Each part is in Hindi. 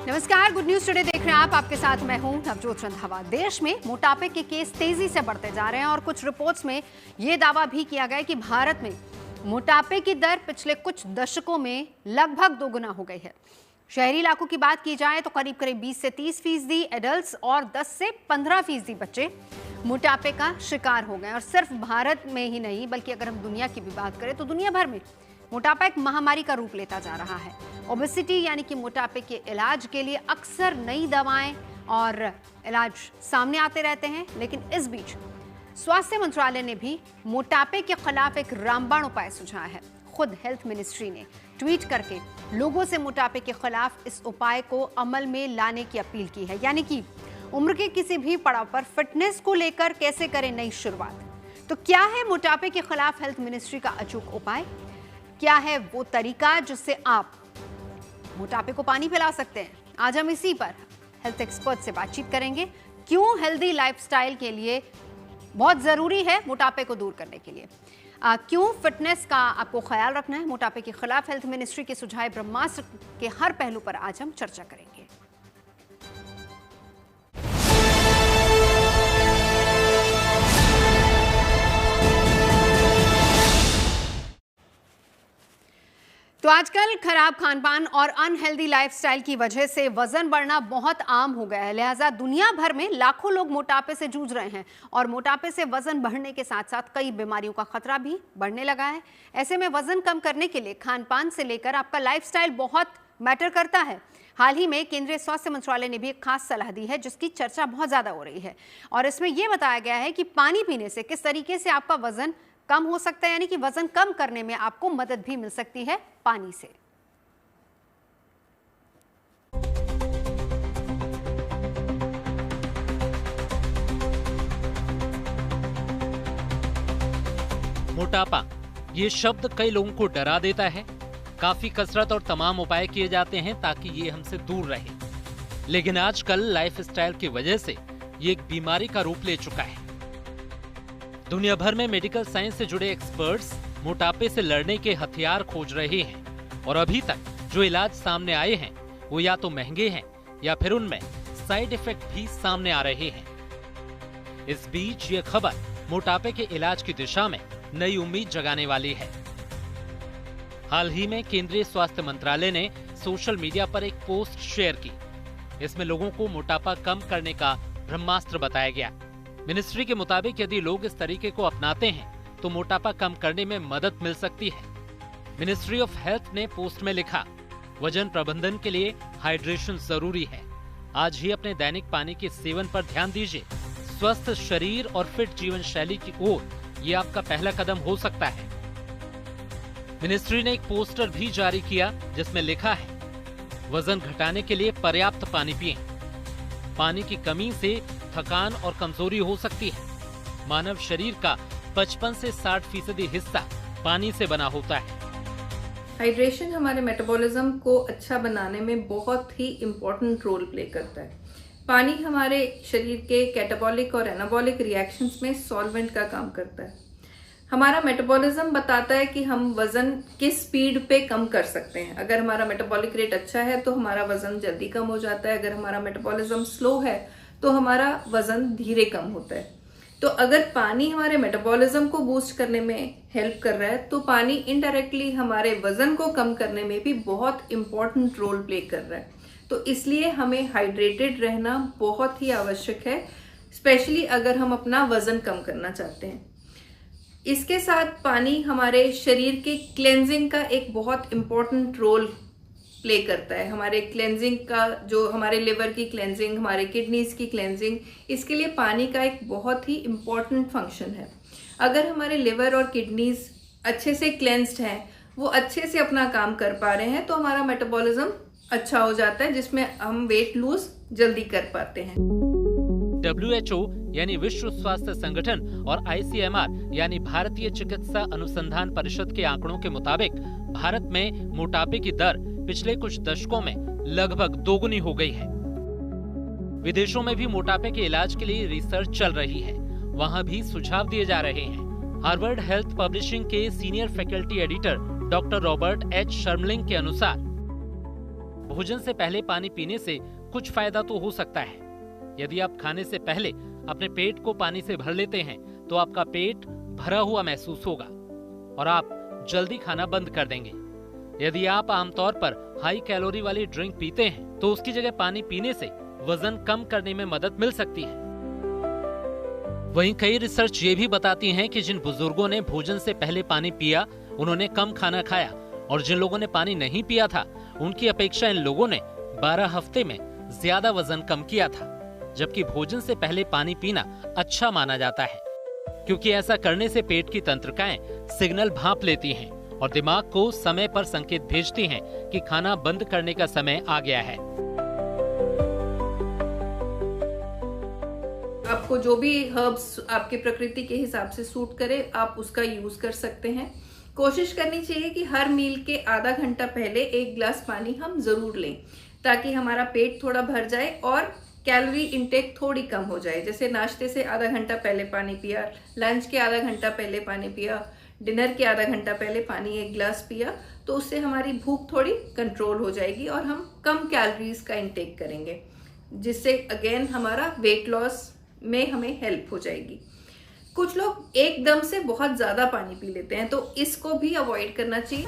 नमस्कार, गुड न्यूज टुडे देख रहे हैं आप। आपके साथ मैं हूं नवजोत रंधावा। देश में मोटापे के केस तेजी से बढ़ते जा रहे हैं और कुछ रिपोर्ट्स में यह दावा भी किया गया है कि भारत में मोटापे की दर पिछले कुछ दशकों में लगभग दोगुना हो गई है। शहरी इलाकों की बात की जाए तो करीब 20 से 30% एडल्ट्स और 10 से 15% बच्चे मोटापे का शिकार हो गए। और सिर्फ भारत में ही नहीं बल्कि अगर हम दुनिया की भी बात करें तो दुनिया भर में मोटापा एक महामारी का रूप लेता जा रहा है। ओबेसिटी यानी कि मोटापे के इलाज के लिए अक्सर नई दवाएं और इलाज सामने आते रहते हैं, लेकिन इस बीच स्वास्थ्य मंत्रालय ने भी मोटापे के खिलाफ एक रामबाण उपाय सुझाया है। खुद हेल्थ मिनिस्ट्री ने ट्वीट करके लोगों से मोटापे के खिलाफ इस उपाय को अमल में लाने की अपील की है। यानी कि उम्र के किसी भी पड़ाव पर फिटनेस को लेकर कैसे करें नई शुरुआत। तो क्या है मोटापे के खिलाफ हेल्थ मिनिस्ट्री का अचूक उपाय? क्या है वो तरीका जिससे आप मोटापे को पानी पिला सकते हैं? आज हम इसी पर हेल्थ एक्सपर्ट से बातचीत करेंगे। क्यों हेल्दी लाइफस्टाइल के लिए बहुत जरूरी है मोटापे को दूर करने के लिए, क्यों फिटनेस का आपको ख्याल रखना है। मोटापे के खिलाफ हेल्थ मिनिस्ट्री के सुझाए ब्रह्मास्त्र के हर पहलू पर आज हम चर्चा करेंगे। तो आजकल खराब खानपान और अनहेल्दी लाइफस्टाइल की वजह से वजन बढ़ना बहुत आम हो गया है। लिहाजा दुनिया भर में लाखों लोग मोटापे से जूझ रहे हैं और मोटापे से वजन बढ़ने के साथ साथ कई बीमारियों का खतरा भी बढ़ने लगा है। ऐसे में वजन कम करने के लिए खानपान से लेकर आपका लाइफस्टाइल बहुत मैटर करता है। हाल ही में केंद्रीय स्वास्थ्य मंत्रालय ने भी एक खास सलाह दी है जिसकी चर्चा बहुत ज्यादा हो रही है और इसमें यह बताया गया है कि पानी पीने से किस तरीके से आपका वजन कम हो सकता है, यानी कि वजन कम करने में आपको मदद भी मिल सकती है पानी से। मोटापा ये शब्द कई लोगों को डरा देता है। काफी कसरत और तमाम उपाय किए जाते हैं ताकि ये हमसे दूर रहे, लेकिन आजकल लाइफस्टाइल की वजह से ये एक बीमारी का रूप ले चुका है। दुनिया भर में मेडिकल साइंस से जुड़े एक्सपर्ट्स मोटापे से लड़ने के हथियार खोज रहे हैं और अभी तक जो इलाज सामने आए हैं वो या तो महंगे हैं या फिर उनमें साइड इफेक्ट भी सामने आ रहे हैं। इस बीच ये खबर मोटापे के इलाज की दिशा में नई उम्मीद जगाने वाली है। हाल ही में केंद्रीय स्वास्थ्य मंत्रालय ने सोशल मीडिया पर एक पोस्ट शेयर की। इसमें लोगों को मोटापा कम करने का ब्रह्मास्त्र बताया गया। मिनिस्ट्री के मुताबिक यदि लोग इस तरीके को अपनाते हैं तो मोटापा कम करने में मदद मिल सकती है। मिनिस्ट्री ऑफ हेल्थ ने पोस्ट में लिखा, वजन प्रबंधन के लिए हाइड्रेशन जरूरी है। आज ही अपने दैनिक पानी के सेवन पर ध्यान दीजिए। स्वस्थ शरीर और फिट जीवन शैली की ओर ये आपका पहला कदम हो सकता है। मिनिस्ट्री ने एक पोस्टर भी जारी किया जिसमें लिखा है, वजन घटाने के लिए पर्याप्त पानी पिएं। पानी की कमी से थकान और कमजोरी हो सकती है। मानव शरीर का 55 से 60% हिस्सा पानी से बना होता है। हाइड्रेशन हमारे मेटाबॉलिज्म को अच्छा बनाने में बहुत ही इम्पोर्टेंट रोल प्ले करता है। पानी हमारे शरीर के कैटाबॉलिक और एनाबॉलिक रिएक्शंस में सॉल्वेंट का काम करता है। हमारा मेटाबॉलिज्म बताता है कि हम वजन किस स्पीड पे कम कर सकते हैं। अगर हमारा मेटाबॉलिक रेट अच्छा है तो हमारा वजन जल्दी कम हो जाता है। अगर हमारा मेटाबॉलिज्म स्लो है तो हमारा वजन धीरे कम होता है। तो अगर पानी हमारे मेटाबॉलिज्म को बूस्ट करने में हेल्प कर रहा है तो पानी इनडायरेक्टली हमारे वजन को कम करने में भी बहुत इंपॉर्टेंट रोल प्ले कर रहा है। तो इसलिए हमें हाइड्रेटेड रहना बहुत ही आवश्यक है, स्पेशली अगर हम अपना वजन कम करना चाहते हैं। इसके साथ पानी हमारे शरीर के क्लेंजिंग का एक बहुत इंपॉर्टेंट रोल प्ले करता है। हमारे क्लेंजिंग का, जो हमारे लिवर की क्लेंजिंग, हमारे किडनीज की क्लेंजिंग, इसके लिए पानी का एक बहुत ही इम्पॉर्टेंट फंक्शन है। अगर हमारे लिवर और किडनीज अच्छे से क्लेंस्ड हैं, वो अच्छे से अपना काम कर पा रहे हैं, तो हमारा मेटाबॉलिज्म अच्छा हो जाता है जिसमें हम वेट लूज जल्दी कर पाते हैं। WHO यानी विश्व स्वास्थ्य संगठन और ICMR यानी भारतीय चिकित्सा अनुसंधान परिषद के आंकड़ों के मुताबिक भारत में मोटापे की दर पिछले कुछ दशकों में लगभग दोगुनी हो गई है। विदेशों में भी मोटापे के इलाज के लिए रिसर्च चल रही है, वहां भी सुझाव दिए जा रहे हैं। हार्वर्ड हेल्थ पब्लिशिंग के senior faculty editor doctor Robert H Shmerling के अनुसार भोजन से पहले पानी पीने से कुछ फायदा तो हो सकता है। यदि आप खाने से पहले अपने पेट को पानी से भर लेते हैं तो आपका पेट भरा हुआ महसूस होगा और आप जल्दी खाना बंद कर देंगे। यदि आप आमतौर पर हाई कैलोरी वाली ड्रिंक पीते हैं तो उसकी जगह पानी पीने से वजन कम करने में मदद मिल सकती है। वहीं कई रिसर्च ये भी बताती हैं कि जिन बुजुर्गों ने भोजन से पहले पानी पिया उन्होंने कम खाना खाया, और जिन लोगों ने पानी नहीं पिया था उनकी अपेक्षा इन लोगों ने 12 हफ्ते में ज्यादा वजन कम किया था। जबकि भोजन से पहले पानी पीना अच्छा माना जाता है, क्योंकि ऐसा करने से पेट की तंत्रिकाएं सिग्नल भांप लेती हैं और दिमाग को समय पर संकेत भेजती हैं कि खाना बंद करने का समय आ गया है। आपको जो भी हर्ब्स आपके प्रकृति के हिसाब से सूट करे आप उसका यूज कर सकते हैं। कोशिश करनी चाहिए कि हर मील के आधा घंटा पहले 1 गिलास पानी हम जरूर लें, ताकि हमारा पेट थोड़ा भर जाए और कैलोरी इंटेक थोड़ी कम हो जाए। जैसे नाश्ते से आधा घंटा पहले पानी पिया, लंच के आधा घंटा पहले पानी पिया, डिनर के आधा घंटा पहले पानी 1 गिलास पिया, तो उससे हमारी भूख थोड़ी कंट्रोल हो जाएगी और हम कम कैलोरीज का इंटेक करेंगे, जिससे अगेन हमारा वेट लॉस में हमें हेल्प हो जाएगी। कुछ लोग एकदम से बहुत ज्यादा पानी पी लेते हैं, तो इसको भी अवॉइड करना चाहिए।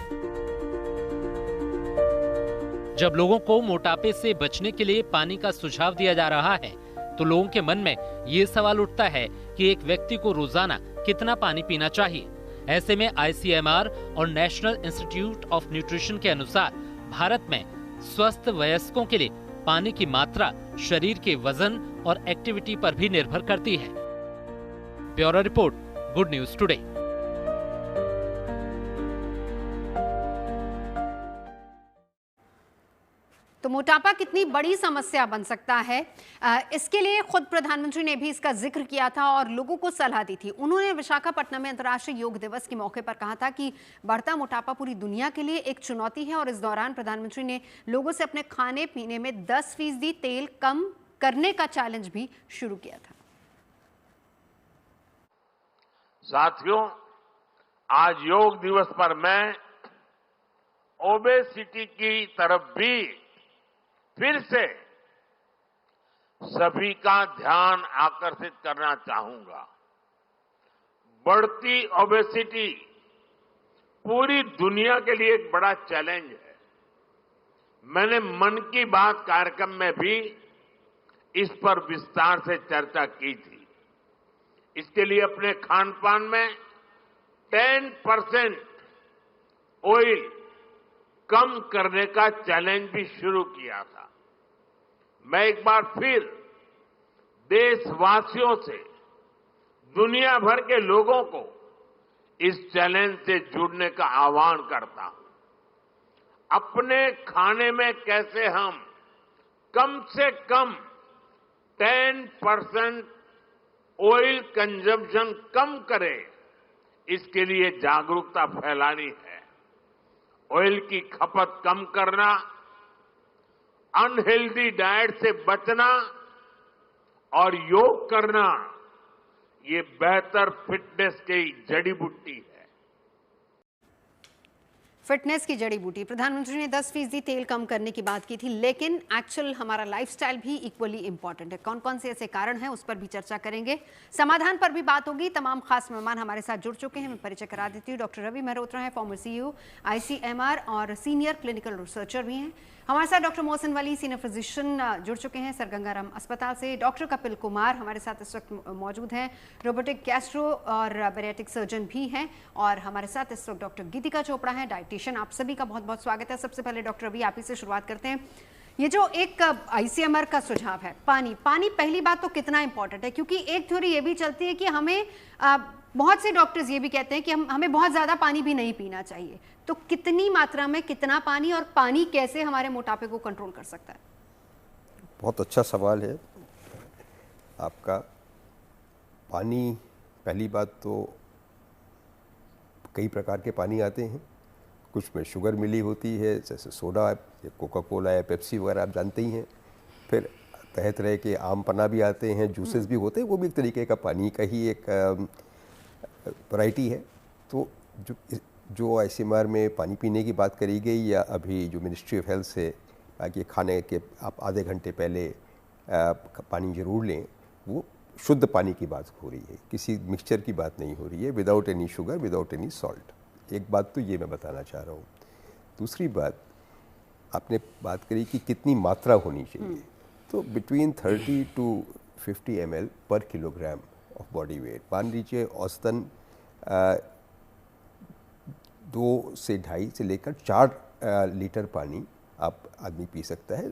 जब लोगों को मोटापे से बचने के लिए पानी का सुझाव दिया जा रहा है तो लोगों के मन में ये सवाल उठता है कि एक व्यक्ति को रोजाना कितना पानी पीना चाहिए। ऐसे में ICMR और नेशनल इंस्टीट्यूट ऑफ न्यूट्रिशन के अनुसार भारत में स्वस्थ वयस्कों के लिए पानी की मात्रा शरीर के वजन और एक्टिविटी पर भी निर्भर करती है। Bureau report, good news today. तो मोटापा कितनी बड़ी समस्या बन सकता है, इसके लिए खुद प्रधानमंत्री ने भी इसका जिक्र किया था और लोगों को सलाह दी थी। उन्होंने विशाखापट्टनम में अंतर्राष्ट्रीय योग दिवस के मौके पर कहा था कि बढ़ता मोटापा पूरी दुनिया के लिए एक चुनौती है और इस दौरान प्रधानमंत्री ने लोगों से अपने खाने पीने में 10% तेल कम करने का चैलेंज भी शुरू किया था। साथियों, आज योग दिवस पर मैं ओबेसिटी की तरफ भी फिर से सभी का ध्यान आकर्षित करना चाहूंगा। बढ़ती ओबेसिटी पूरी दुनिया के लिए एक बड़ा चैलेंज है। मैंने मन की बात कार्यक्रम में भी इस पर विस्तार से चर्चा की थी। इसके लिए अपने खान पान में 10% ऑयल कम करने का चैलेंज भी शुरू किया था। मैं एक बार फिर देशवासियों से, दुनिया भर के लोगों को इस चैलेंज से जुड़ने का आह्वान करता हूं। अपने खाने में कैसे हम कम से कम 10% ऑयल कंजम्पशन कम करें, इसके लिए जागरूकता फैलानी है। ऑयल की खपत कम करना, अनहेल्दी डाइट से बचना और योग करना, ये बेहतर फिटनेस की जड़ी बूटी है। फिटनेस की जड़ी बूटी। प्रधानमंत्री ने 10% तेल कम करने की बात की थी, लेकिन एक्चुअल हमारा लाइफस्टाइल भी इक्वली इंपॉर्टेंट है। कौन कौन से ऐसे कारण हैं उस पर भी चर्चा करेंगे, समाधान पर भी बात होगी। तमाम खास मेहमान हमारे साथ जुड़ चुके हैं। मैं परिचय करा देती हूँ। डॉक्टर रवि मेहरोत्रा हैं, फॉर्मर CEO ICMR और सीनियर क्लिनिकल रिसर्चर भी हैं। हमारे साथ doctor Mohsin Wali, senior physician जुड़ चुके हैं सर गंगाराम अस्पताल से। डॉक्टर कपिल कुमार हमारे साथ इस वक्त मौजूद हैं, रोबोटिक गैस्ट्रो और बेरियाट्रिक सर्जन भी हैं। और हमारे साथ इस वक्त डॉक्टर गीतिका चोपड़ा हैं, डाइटिशियन। आप सभी का बहुत बहुत स्वागत है। सबसे पहले डॉक्टर रवि, आप ही से शुरुआत करते हैं। ये जो एक ICMR का सुझाव है, पानी पहली बात तो कितना इंपॉर्टेंट है, क्योंकि एक थ्योरी ये भी चलती है कि हमें बहुत से डॉक्टर्स ये भी कहते हैं कि हमें बहुत ज़्यादा पानी भी नहीं पीना चाहिए। तो कितनी मात्रा में कितना पानी, और पानी कैसे हमारे मोटापे को कंट्रोल कर सकता है? बहुत अच्छा सवाल है आपका। पानी, पहली बात तो कई प्रकार के पानी आते हैं। कुछ में शुगर मिली होती है, जैसे सोडा या कोका कोला या पेप्सी वगैरह, आप जानते ही हैं। फिर तरह तरह के आम पन्ना भी आते हैं, जूसेस भी होते हैं, वो भी एक तरीके का पानी का ही एक वैरायटी है। तो जो ICMR में पानी पीने की बात करी गई, या अभी जो मिनिस्ट्री ऑफ हेल्थ से कि खाने के आप आधे घंटे पहले पानी ज़रूर लें, वो शुद्ध पानी की बात हो रही है, किसी मिक्सचर की बात नहीं हो रही है, without any sugar, without any salt. एक बात तो ये मैं बताना चाह रहा हूँ। दूसरी बात, आपने बात करी कि कितनी मात्रा होनी चाहिए, तो बिटवीन 30 to 50 ml पर किलोग्राम ऑफ बॉडी वेट। मान लीजिए औसतन 2 से 2.5 से लेकर 4 लीटर पानी आप आदमी पी सकता है।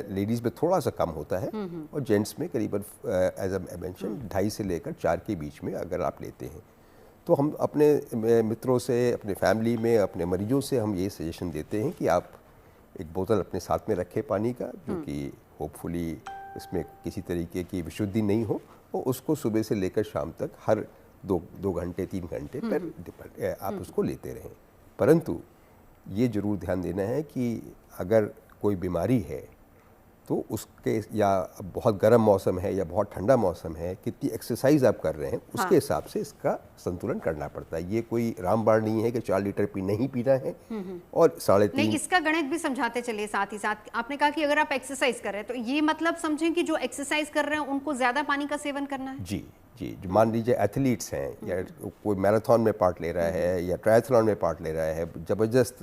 लेडीज़ में थोड़ा सा कम होता है और जेंट्स में करीबन एज आई मेंशन 2.5 से लेकर 4 के बीच में अगर आप लेते हैं। तो हम अपने मित्रों से, अपने फैमिली में, अपने मरीजों से हम ये सजेशन देते हैं कि आप एक बोतल अपने साथ में रखें पानी का, जो कि होपफुली इसमें किसी तरीके की विशुद्धि नहीं हो, और उसको सुबह से लेकर शाम तक हर 2 घंटे 3 घंटे पर आप उसको लेते रहें। परंतु ये ज़रूर ध्यान देना है कि अगर कोई बीमारी है तो उसके, या बहुत गर्म मौसम है या बहुत ठंडा मौसम है, कितनी एक्सरसाइज आप कर रहे हैं, उसके हिसाब से इसका संतुलन करना पड़ता है। ये कोई रामबाण नहीं है कि 4 लीटर नहीं पीना है और 3.5। नहीं, इसका गणित भी समझाते चलिए साथ ही साथ। आपने कहा कि अगर आप एक्सरसाइज कर रहे हैं, तो ये मतलब समझें कि जो एक्सरसाइज कर रहे हैं उनको ज्यादा पानी का सेवन करना है। जी जी, जो मान लीजिए एथलीट्स हैं या कोई मैराथन में पार्ट ले रहा है या ट्रायथलॉन में पार्ट ले रहा है, ज़बरदस्त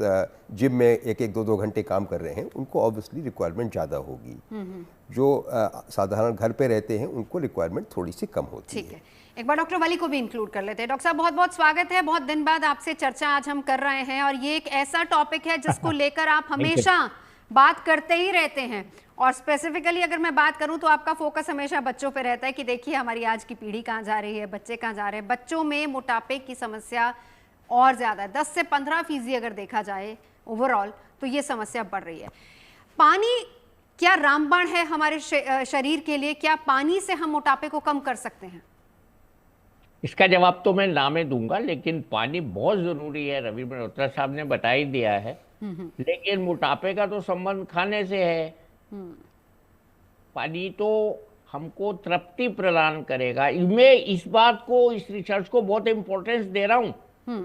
जिम में 1-2 घंटे काम कर रहे हैं, उनको ऑब्वियसली रिक्वायरमेंट ज़्यादा होगी। जो साधारण घर पे रहते हैं उनको रिक्वायरमेंट थोड़ी सी कम होती है। ठीक है, एक बार डॉक्टर वली को भी इंक्लूड कर लेते हैं। डॉक्टर साहब, बहुत बहुत स्वागत है। बहुत दिन बाद आपसे चर्चा आज हम कर रहे हैं, और ये एक ऐसा टॉपिक है जिसको लेकर आप हमेशा बात करते ही रहते हैं। और स्पेसिफिकली अगर मैं बात करूं तो आपका फोकस हमेशा बच्चों पे रहता है कि देखिए हमारी आज की पीढ़ी कहाँ जा रही है, बच्चे कहाँ जा रहे हैं। बच्चों में मोटापे की समस्या और ज़्यादा है, 10 से 15% अगर देखा जाए ओवरऑल, तो ये समस्या बढ़ रही है। पानी क्या रामबाण है हमारे शरीर के लिए? क्या पानी से हम मोटापे को कम कर सकते हैं? इसका जवाब तो मैं ना में दूंगा, लेकिन पानी बहुत जरूरी है। रवि मल्होत्रा साहब ने बता ही दिया है। लेकिन मोटापे का तो संबंध खाने से है। पानी तो हमको तृप्ति प्रदान करेगा। मैं इस बात को, इस रिसर्च को बहुत इंपॉर्टेंस दे रहा हूं।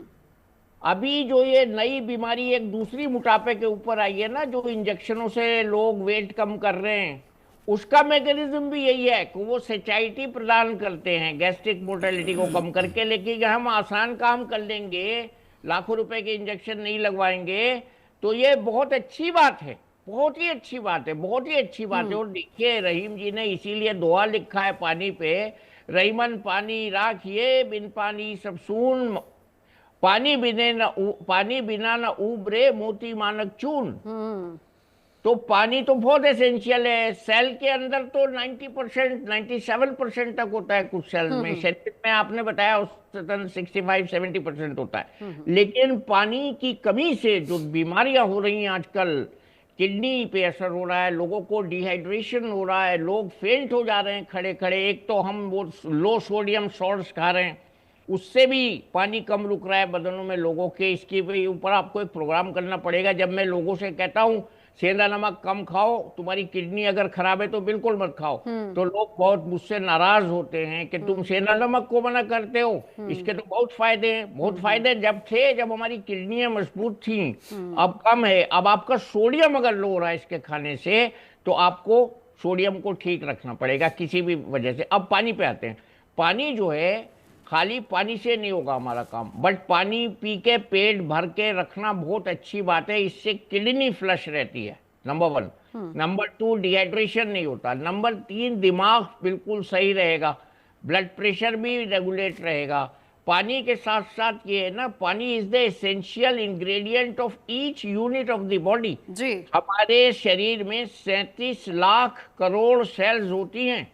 अभी जो ये नई बीमारी एक दूसरी मोटापे के ऊपर आई है ना, जो इंजेक्शनों से लोग वेट कम कर रहे हैं, उसका मैकेनिज्म भी यही है कि वो सेचाइटी प्रदान करते हैं गैस्ट्रिक मोर्टेलिटी को कम करके। लेकिन हम आसान काम कर लेंगे, लाखों रुपए के इंजेक्शन नहीं लगवाएंगे, तो ये बहुत अच्छी बात है, बहुत ही अच्छी बात है, बहुत ही अच्छी बात है। और देखिए, रहीम जी ने इसीलिए दुआ लिखा है पानी पे, रहीमन पानी राखिए, बिन पानी सब सून, पानी बिना न उबरे मोती मानक चून। तो पानी तो बहुत एसेंशियल है। सेल के अंदर तो 90%, 97% तक होता है कुछ सेल में। शरीर में आपने बताया उस 65-70% होता है। लेकिन पानी की कमी से जो बीमारियां हो रही हैं आजकल, किडनी पे असर हो रहा है, लोगों को डिहाइड्रेशन हो रहा है, लोग फेंट हो जा रहे हैं खड़े खड़े। एक तो हम वो लो सोडियम सॉल्ट्स खा रहे हैं, उससे भी पानी कम रुक रहा है बदनों में लोगों के। इसके ऊपर आपको एक प्रोग्राम करना पड़ेगा। जब मैं लोगों से कहता हूँ सेंधा नमक कम खाओ, तुम्हारी किडनी अगर खराब है तो बिल्कुल मत खाओ, तो लोग बहुत मुझसे नाराज होते हैं कि तुम सेंधा नमक को मना करते हो, इसके तो बहुत फायदे हैं। बहुत फायदे जब थे, जब हमारी किडनियां मजबूत थी, अब कम है। अब आपका सोडियम अगर लो हो रहा है इसके खाने से, तो आपको सोडियम को ठीक रखना पड़ेगा किसी भी वजह से। अब पानी पे आते हैं। पानी जो है, खाली पानी से नहीं होगा हमारा काम, बट पानी पी के पेट भर के रखना बहुत अच्छी बात है। इससे किडनी फ्लश रहती है, नंबर 1। नंबर 2, डिहाइड्रेशन नहीं होता। नंबर 3, दिमाग बिल्कुल सही रहेगा, ब्लड प्रेशर भी रेगुलेट रहेगा। पानी के साथ साथ ये है ना, पानी is the essential ingredient of each unit of the body. हमारे शरीर में 37 लाख करोड़ सेल्स होती हैं,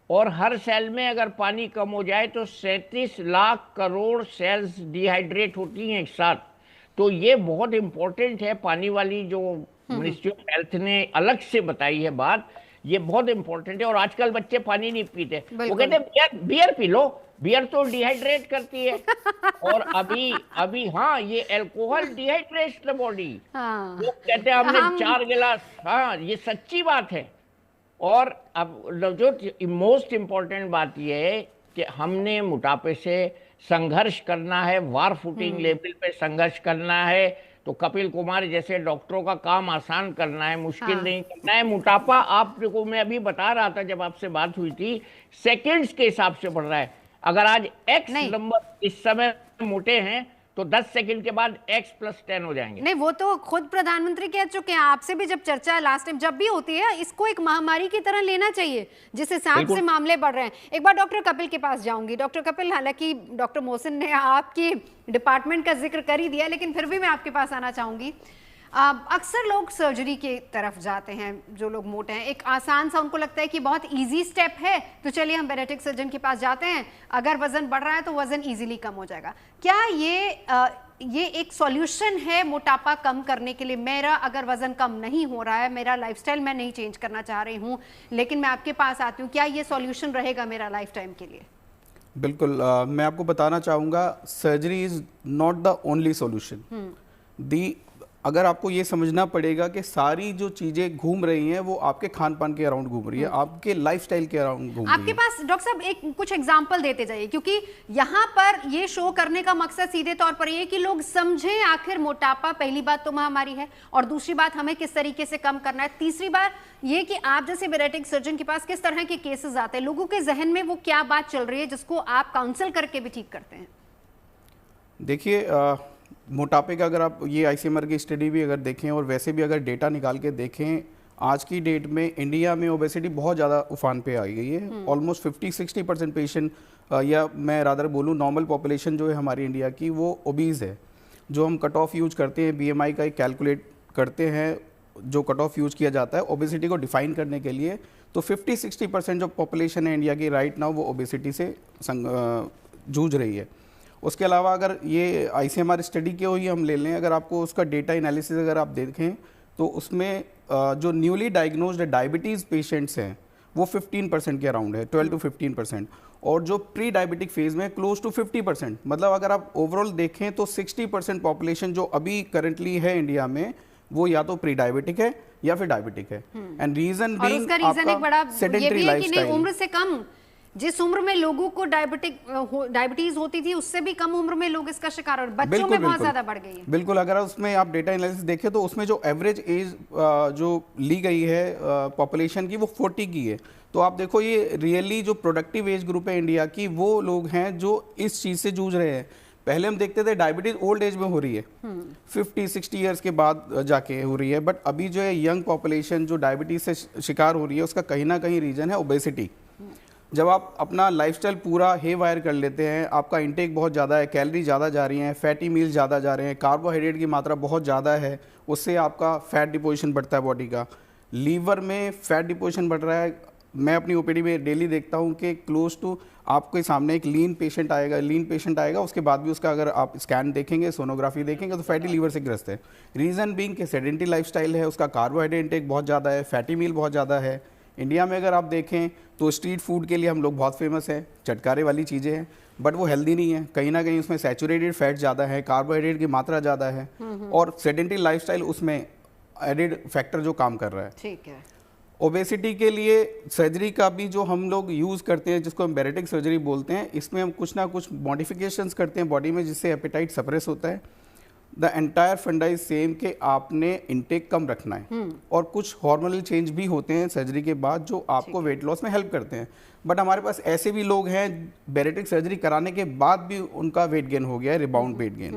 और हर सेल में अगर पानी कम हो जाए तो 37 लाख करोड़ सेल्स डिहाइड्रेट होती हैं एक साथ। तो ये बहुत इंपॉर्टेंट है। पानी वाली जो मिनिस्ट्री ऑफ हेल्थ ने अलग से बताई है बात, ये बहुत इंपॉर्टेंट है। और आजकल बच्चे पानी नहीं पीते, वो कहते हैं बियर पी लो, बियर तो डिहाइड्रेट करती है। और अभी हाँ, ये अल्कोहल डिहाइड्रेट्स द बॉडी। वो कहते हैं हमने 4 गिलास, हाँ ये सच्ची बात है। और अब जो मोस्ट इम्पॉर्टेंट बात यह है कि हमने मोटापे से संघर्ष करना है, वार फुटिंग लेवल पे संघर्ष करना है। तो कपिल कुमार जैसे डॉक्टरों का काम आसान करना है, मुश्किल नहीं करना है। मोटापा आपको मैं अभी बता रहा था जब आपसे बात हुई थी, सेकंड्स के हिसाब से बढ़ रहा है। अगर आज एक्स नंबर इस समय मोटे हैं तो 10 सेकंड के बाद x + 10 हो जाएंगे। नहीं, वो तो खुद प्रधानमंत्री कह चुके हैं। आपसे भी जब चर्चा लास्ट टाइम जब भी होती है, इसको एक महामारी की तरह लेना चाहिए जिस हिसाब से मामले बढ़ रहे हैं। एक बार डॉक्टर कपिल के पास जाऊंगी। डॉक्टर कपिल, हालांकि डॉक्टर मोहसिन ने आपकी डिपार्टमेंट का जिक्र कर ही दिया, लेकिन फिर भी मैं आपके पास आना चाहूंगी। अक्सर लोग सर्जरी के तरफ जाते हैं, जो लोग मोटे हैं, एक आसान सा उनको लगता है कि बहुत इजी स्टेप है, तो चलिए हम बेरेटिक सर्जन के पास जाते हैं, अगर वजन बढ़ रहा है तो वजन इजीली कम हो जाएगा। क्या ये एक सॉल्यूशन है मोटापा कम करने के लिए? मेरा अगर वजन कम नहीं हो रहा है, मेरा लाइफस्टाइल मैं नहीं चेंज करना चाह रही हूँ, लेकिन मैं आपके पास आती हूँ, क्या ये सॉल्यूशन रहेगा मेरा लाइफ टाइम के लिए? बिल्कुल, मैं आपको बताना चाहूँगा, surgery is not the only solution. अगर आपको ये समझना पड़ेगा कि सारी जो चीजें घूम रही हैं वो आपके खान पान के अराउंड घूम रही है, आपके लाइफस्टाइल के अराउंड घूम रही है। आपके पास डॉक्टर साहब एक कुछ एग्जांपल देते जाइए, क्योंकि यहाँ पर ये शो करने का मकसद सीधे तौर पर ये कि लोग समझें आखिर मोटापा पहली बात तो महामारी है, और दूसरी बात हमें किस तरीके से कम करना है, तीसरी बात ये कि आप जैसे बेरेटिक सर्जन के पास किस तरह के केसेस आते हैं, लोगों के जहन में वो क्या बात चल रही है जिसको आप काउंसिल करके भी ठीक करते हैं। देखिए, मोटापे का अगर आप ये आईसीएमआर की स्टडी भी अगर देखें और वैसे भी अगर डेटा निकाल के देखें, आज की डेट में इंडिया में ओबेसिटी बहुत ज़्यादा उफान पे आ गई है। ऑलमोस्ट 50-60% पेशेंट, या मैं रादर बोलूँ नॉर्मल पॉपुलेशन जो है हमारी इंडिया की, वो ओबीज है। जो हम कट ऑफ यूज करते हैं, बीएमआई का एक कैलकुलेट करते हैं, जो कट ऑफ यूज किया जाता है ओबेसिटी को डिफाइन करने के लिए, तो 50-60% जो पॉपुलेशन है इंडिया की राइट नाउ वो ओबेसिटी से जूझ रही है। उसके अलावा अगर ये आईसीएमआर स्टडी के ही हम ले लें, अगर आपको उसका डेटा एनालिसिस अगर आप देखें तो उसमें जो न्यूली डायग्नोज्ड डायबिटीज़ पेशेंट्स हैं वो 15% के अराउंड है, 12 to 15%, और जो प्री डायबिटिक फेज में क्लोज टू 50%। मतलब अगर आप ओवरऑल देखें तो 60% पॉपुलेशन जो अभी करंटली है इंडिया में वो या तो प्री डायबिटिक है या फिर डायबिटिक है। एंड रीजन बीइंग आपका सेडेंटरी लाइफस्टाइल। उम्र से कम, जिस उम्र में लोगों को डायबिटीज होती थी उससे भी कम उम्र में लोग इसका शिकार, और बच्चों में बहुत ज्यादा बढ़ गई है। बिल्कुल, अगर उसमें आप डेटा एनालिसिस देखें तो उसमें जो एवरेज एज जो ली गई है पॉपुलेशन की वो 40 की है। तो आप देखो ये रियली जो प्रोडक्टिव एज ग्रुप है इंडिया की, वो लोग हैं जो इस चीज से जूझ रहे हैं। पहले हम देखते थे डायबिटीज ओल्ड एज में हो रही है, 50-60 ईयर्स के बाद जाके हो रही है, बट अभी जो है यंग पॉपुलेशन जो डायबिटीज से शिकार हो रही है उसका कहीं ना कहीं रीजन है ओबेसिटी। जब आप अपना लाइफस्टाइल पूरा हे वायर कर लेते हैं, आपका इंटेक बहुत ज़्यादा है, कैलोरी ज़्यादा जा रही हैं, फैटी मील ज़्यादा जा रहे हैं, कार्बोहाइड्रेट की मात्रा बहुत ज़्यादा है, उससे आपका फैट डिपोजिशन बढ़ता है बॉडी का, लीवर में फैट डिपोजिशन बढ़ रहा है। मैं अपनी ओपीडी में डेली देखता हूँ कि क्लोज टू आपके सामने एक लीन पेशेंट आएगा, उसके बाद भी उसका अगर आप स्कैन देखेंगे, सोनोग्राफी देखेंगे तो फैटी लीवर से ग्रस्त है। रीज़न बीइंग कि सेडेंटरी लाइफस्टाइल है, उसका कार्बोहाइड्रेट इंटेक बहुत ज़्यादा है, फैटी मील बहुत ज़्यादा है। इंडिया में अगर आप देखें तो स्ट्रीट फूड के लिए हम लोग बहुत फेमस है, चटकारे वाली चीज़ें हैं, बट वो हेल्दी नहीं है, कहीं ना कहीं उसमें सैचुरेटेड फैट ज़्यादा है, कार्बोहाइड्रेट की मात्रा ज़्यादा है, और सेडेंटरी लाइफस्टाइल उसमें एडिड फैक्टर जो काम कर रहा है। ठीक है। ओबेसिटी के लिए सर्जरी का भी जो हम लोग यूज़ करते हैं, जिसको हम बेरेटिक सर्जरी बोलते हैं, इसमें हम कुछ ना कुछ मॉडिफिकेशंस करते हैं बॉडी में, जिससे एपेटाइट सप्रेस होता है। द एंटायर फंडा इज सेम कि आपने इनटेक कम रखना है, और कुछ हार्मोनल चेंज भी होते हैं सर्जरी के बाद जो आपको वेट लॉस में हेल्प करते हैं। बट हमारे पास ऐसे भी लोग हैं बेरेटिक सर्जरी कराने के बाद भी उनका वेट गेन हो गया है, रिबाउंड वेट गेन,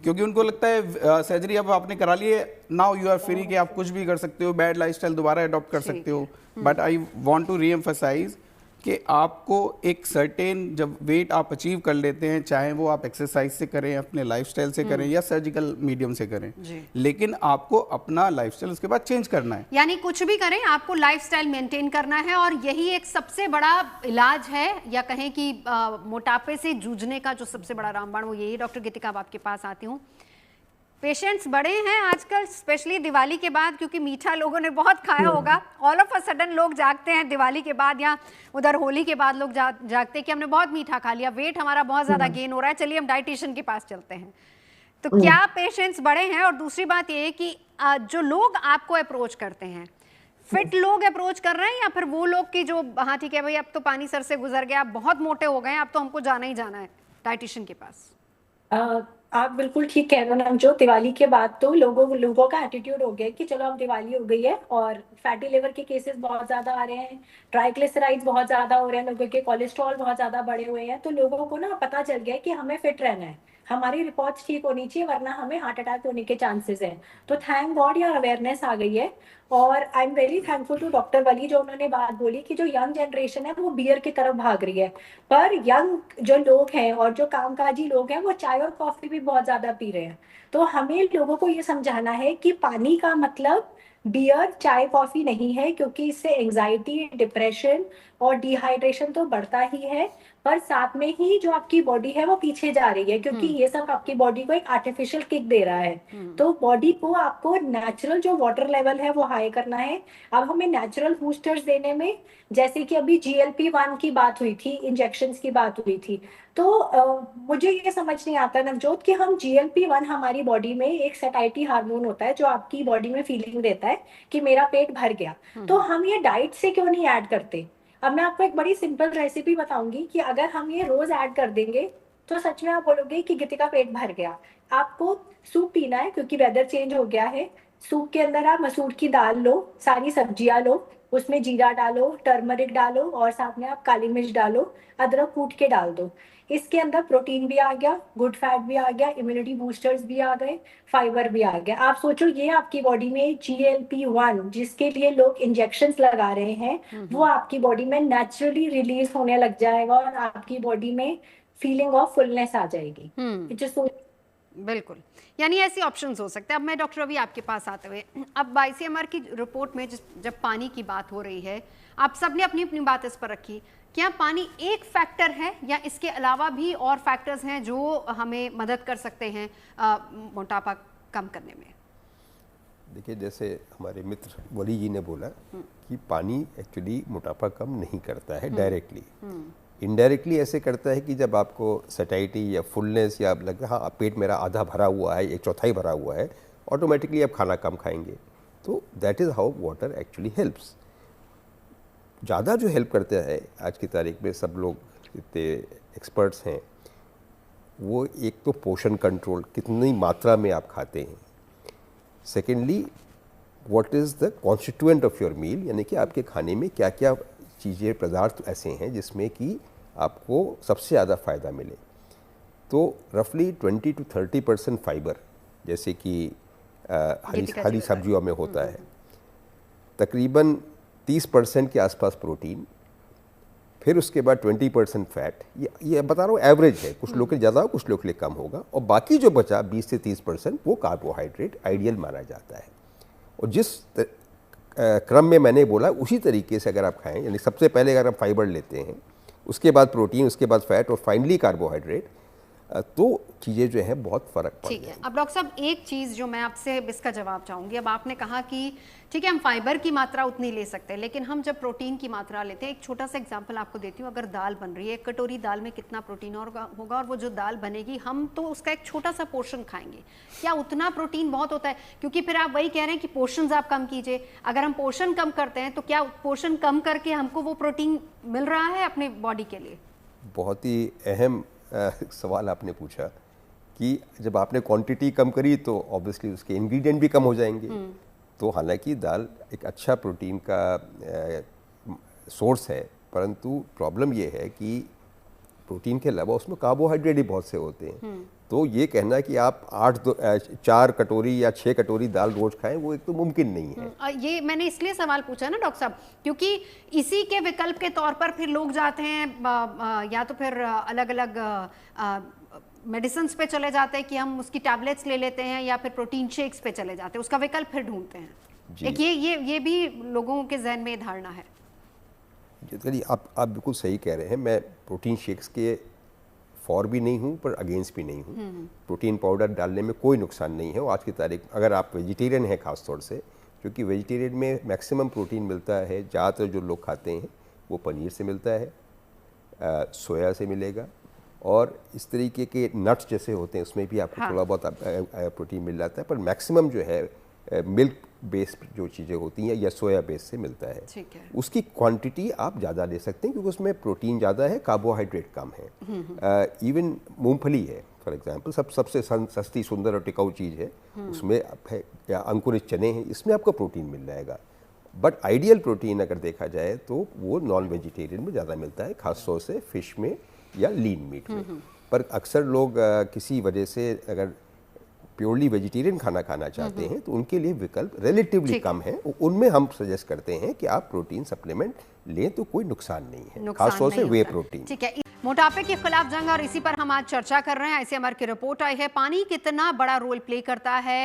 क्योंकि उनको लगता है सर्जरी अब आपने करा ली है, नाउ यू आर फ्री कि आप कुछ भी कर सकते हो, बैड लाइफस्टाइल दोबारा अडॉप्ट कर सकते हो। But I want to re-emphasise कि आपको एक सर्टेन जब वेट आप अचीव कर लेते हैं, चाहे वो आप एक्सरसाइज से करें, अपने लाइफस्टाइल से करें या सर्जिकल मीडियम से करें, लेकिन आपको अपना लाइफस्टाइल उसके बाद चेंज करना है। यानी कुछ भी करें, आपको लाइफस्टाइल मेंटेन करना है, और यही एक सबसे बड़ा इलाज है, या कहें कि मोटापे से जूझने का जो सबसे बड़ा रामबाण वो यही। डॉक्टर गीतिका, अब आपके पास आती हूँ। पेशेंट्स बड़े हैं आजकल, स्पेशली दिवाली के बाद, क्योंकि मीठा लोगों ने बहुत खाया होगा। ऑल ऑफ अ सडन लोग जागते हैं दिवाली के बाद, या उधर होली के बाद लोग जागते हैं कि हमने बहुत मीठा खा लिया, वेट हमारा बहुत ज़्यादा गेन हो रहा है, चलिए हम डाइटिशियन के पास चलते हैं। तो क्या पेशेंट्स बड़े हैं? और दूसरी बात ये है कि जो लोग आपको अप्रोच करते हैं, फिट लोग अप्रोच कर रहे हैं, या फिर वो लोग की जो हाँ ठीक है भाई अब तो पानी सर से गुजर गया, आप बहुत मोटे हो गए हैं, अब तो हमको जाना ही जाना है डाइटिशियन के पास? आप बिल्कुल ठीक कह रहे हो ना, जो दिवाली के बाद तो लोगों का एटीट्यूड हो गया है कि चलो अब दिवाली हो गई है, और फैटी लिवर के केसेस बहुत ज्यादा आ रहे हैं, ट्राइग्लिसराइड्स बहुत ज्यादा हो रहे हैं, लोगों के कोलेस्ट्रॉल बहुत ज्यादा बढ़े हुए हैं, तो लोगों को ना पता चल गया है कि हमें फिट रहना है, हमारी रिपोर्ट्स ठीक होनी चाहिए, वरना हमें हार्ट अटैक होने के चांसेस हैं। तो थैंक गॉड यार अवेयरनेस आ गई है। और I am very thankful to doctor Wali, जो उन्होंने बात बोली कि जो यंग जनरेशन है वो बियर की तरफ भाग रही है, पर यंग जो लोग हैं और जो कामकाजी लोग हैं वो चाय और कॉफी भी बहुत ज्यादा पी रहे हैं। तो हमें लोगों को ये समझाना है कि पानी का मतलब बियर चाय कॉफी नहीं है, क्योंकि इससे एंजाइटी, डिप्रेशन और डिहाइड्रेशन तो बढ़ता ही है, पर साथ में ही जो आपकी बॉडी है वो पीछे जा रही है, क्योंकि ये सब आपकी बॉडी को एक आर्टिफिशियल किक दे रहा है। तो बॉडी को आपको नेचुरल जो वाटर लेवल है वो हाई करना है। अब हमें नेचुरल बूस्टर्स देने में, जैसे कि अभी GLP-1 की बात हुई थी, इंजेक्शंस की बात हुई थी, तो मुझे ये समझ नहीं आता नवजोत कि हम GLP-1, हमारी बॉडी में एक सैटिस्फैक्टरी हार्मोन होता है जो आपकी बॉडी में फीलिंग देता है कि मेरा पेट भर गया, तो हम ये डाइट से क्यों नहीं ऐड करते? अब मैं आपको एक बड़ी सिंपल रेसिपी बताऊंगी कि अगर हम ये रोज ऐड कर देंगे तो सच में आप बोलोगे कि गीतिका पेट भर गया। आपको सूप पीना है क्योंकि वेदर चेंज हो गया है। सूप के अंदर आप मसूर की दाल लो, सारी सब्जियां लो, उसमें जीरा डालो, टर्मरिक डालो और साथ में आप काली मिर्च डालो, अदरक कूट के डाल दो। इसके अंदर प्रोटीन भी आ गया, गुड फैट भी आ गया, इम्यूनिटी बूस्टर्स भी आ गए, फाइबर भी आ गया। आप सोचो ये आपकी बॉडी में GLP-1 जिसके लिए लोग इंजेक्शंस लगा रहे हैं वो आपकी बॉडी में नेचुरली रिलीज होने लग जाएगा और आपकी बॉडी में फीलिंग ऑफ फुलनेस आ जाएगी। बिल्कुल, यानी ऐसे ऑप्शंस हो सकते हैं। अब मैं डॉक्टर रवि आपके पास आते हुए, अब ICMR की रिपोर्ट में जब पानी की बात हो रही है, आप सबने अपनी अपनी बात इस पर रखी, क्या पानी एक फैक्टर है या इसके अलावा भी और फैक्टर्स हैं जो हमें मदद कर सकते हैं मोटापा कम करने में? देखिए, जैसे हमारे मित्र वली जी ने बोला कि पानी एक्चुअली मोटापा कम नहीं करता है डायरेक्टली, इनडायरेक्टली ऐसे करता है कि जब आपको सैटिस्फैक्टी या फुलनेस या लगे हाँ पेट मेरा आधा भरा हुआ है, एक चौथाई भरा हुआ है, ऑटोमेटिकली आप खाना कम खाएंगे। तो that is how water actually helps. ज़्यादा जो हेल्प करता है आज की तारीख में, सब लोग जितने एक्सपर्ट्स हैं, वो एक तो पोषण कंट्रोल, कितनी मात्रा में आप खाते हैं। Secondly, what is the constituent of your meal, यानी कि आपके खाने में क्या क्या चीज़ें, पदार्थ ऐसे हैं जिसमें कि आपको सबसे ज़्यादा फ़ायदा मिले। तो रफली 20 to 30% फाइबर, जैसे कि हरी सब्जियों में होता है, तकरीबन 30% के आसपास प्रोटीन, फिर उसके बाद 20% फैट। ये बता रहा हूँ एवरेज है, कुछ लोग के ज़्यादा हो, कुछ लोग के लिए कम होगा, और बाकी जो बचा 20 से 30% वो कार्बोहाइड्रेट आइडियल माना जाता है। और जिस क्रम में मैंने बोला उसी तरीके से अगर आप खाएं, यानी सबसे पहले अगर आप फाइबर लेते हैं, उसके बाद प्रोटीन, उसके बाद फैट और फाइनली कार्बोहाइड्रेट, तो चीज़ें जो हैं बहुत फ़र्क पड़ ठीक है। अब डॉक्टर साहब एक चीज़ जो मैं आपसे इसका जवाब चाहूँगी, अब आपने कहा कि ठीक है हम फाइबर की मात्रा उतनी ले सकते हैं, लेकिन हम जब प्रोटीन की मात्रा लेते हैं, एक छोटा सा एग्जांपल आपको देती हूँ, अगर दाल बन रही है, एक कटोरी दाल में कितना प्रोटीन होगा, और वो जो दाल बनेगी हम तो उसका एक छोटा सा पोर्शन खाएंगे, क्या उतना प्रोटीन बहुत होता है? क्योंकि फिर आप वही कह रहे हैं कि पोर्शन आप कम कीजिए, अगर हम पोर्शन कम करते हैं तो क्या पोर्शन कम करके हमको वो प्रोटीन मिल रहा है अपने बॉडी के लिए? बहुत ही अहम सवाल आपने पूछा कि जब आपने क्वांटिटी कम करी तो ऑब्वियसली उसके इंग्रेडिएंट भी कम हो जाएंगे। तो हालांकि दाल एक अच्छा प्रोटीन का सोर्स है, परंतु प्रॉब्लम ये है कि प्रोटीन के अलावा उसमें कार्बोहाइड्रेट भी बहुत से होते हैं। तो ये कहना कि आप 4 कटोरी या 6 कटोरी दाल रोज खाएं, वो एक तो मुमकिन नहीं है। ये मैंने इसलिए सवाल पूछा ना डॉक्टर साहब, क्योंकि इसी के विकल्प के तौर पर फिर लोग जाते हैं या तो फिर अलग अलग मेडिसिन पे चले जाते हैं कि हम उसकी टैबलेट्स ले लेते हैं, या फिर प्रोटीन शेक्स पे चले जाते हैं, उसका विकल्प फिर ढूंढते हैं। एक ये भी लोगों के जहन में धारणा है। चलिए, आप बिल्कुल सही कह रहे हैं। मैं प्रोटीन शेक्स के फॉर भी नहीं हूँ पर अगेंस्ट भी नहीं हूँ। प्रोटीन पाउडर डालने में कोई नुकसान नहीं है। और आज की तारीख अगर आप वेजिटेरियन हैं खास तौर से, क्योंकि वेजिटेरियन में मैक्सिमम प्रोटीन मिलता है, ज़्यादातर जो लोग खाते हैं वो पनीर से मिलता है, सोया से मिलेगा, और इस तरीके के नट्स जैसे होते हैं उसमें भी आपको थोड़ा बहुत प्रोटीन मिल जाता है, पर मैक्सिमम जो है मिल्क बेस्ड जो चीज़ें होती हैं या सोया बेस से मिलता है। उसकी क्वांटिटी आप ज़्यादा ले सकते हैं क्योंकि उसमें प्रोटीन ज़्यादा है, कार्बोहाइड्रेट कम है। इवन मूंगफली है, फॉर एग्जांपल सबसे सस्ती, सुंदर और टिकाऊ चीज़ है, उसमें है या अंकुरित चने हैं, इसमें आपको प्रोटीन मिल जाएगा। बट आइडियल प्रोटीन अगर देखा जाए तो वो नॉन वेजिटेरियन में ज़्यादा मिलता है, खासतौर से फिश में या लीन मीट में। पर अक्सर लोग किसी वजह से अगर प्योरली वेजिटेरियन खाना खाना चाहते हैं तो उनके लिए विकल्प रिलेटिवली कम है, उनमें हम सजेस्ट करते हैं कि आप प्रोटीन सप्लीमेंट लें तो कोई नुकसान नहीं है, खासतौर से वे प्रोटीन। ठीक है, मोटापे के खिलाफ जंग और इसी पर हम आज चर्चा कर रहे हैं। आईसीएमआर की रिपोर्ट आई है, पानी कितना बड़ा रोल प्ले करता है